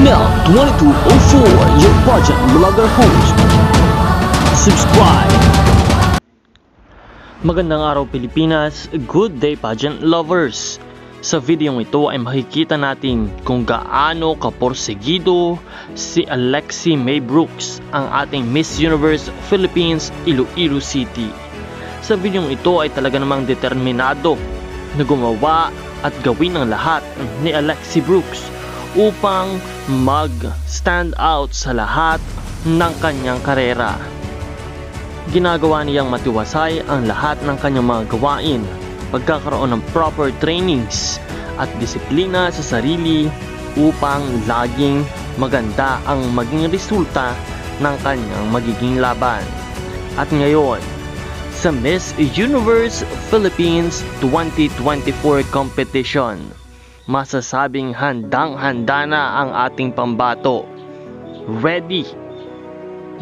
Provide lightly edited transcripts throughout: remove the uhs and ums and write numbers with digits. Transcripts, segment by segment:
Mel 2204, your pageant vlogger host. Subscribe! Magandang araw Pilipinas, good day pageant lovers! Sa videong ito ay makikita natin kung gaano kaporsegido si Alexi May Brooks, ang ating Miss Universe Philippines Iloilo City. Sa videong ito ay talaga namang determinado na gumawa at gawin ang lahat ni Alexi Brooks upang mag-stand out sa lahat ng kanyang karera. Ginagawa niyang matiwasay ang lahat ng kanyang mga gawain, pagkakaroon ng proper trainings at disiplina sa sarili upang laging maganda ang maging resulta ng kanyang magiging laban. At ngayon, sa Miss Universe Philippines 2024 competition, masasabing handang-handa na ang ating pambato. Ready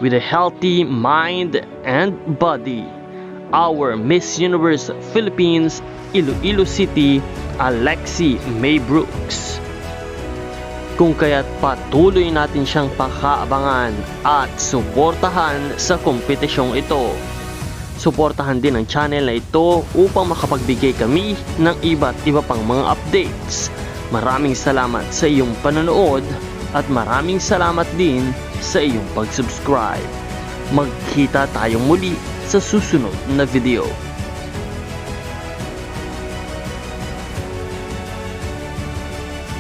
with a healthy mind and body, our Miss Universe Philippines Iloilo City, Alexi May Brooks. Kung kaya't patuloy natin siyang pakaabangan at suportahan sa kompetisyong ito. Suportahan din ang channel na ito upang makapagbigay kami ng iba't iba pang mga updates. Maraming salamat sa iyong panonood at maraming salamat din sa iyong pag-subscribe. Magkita tayong muli sa susunod na video.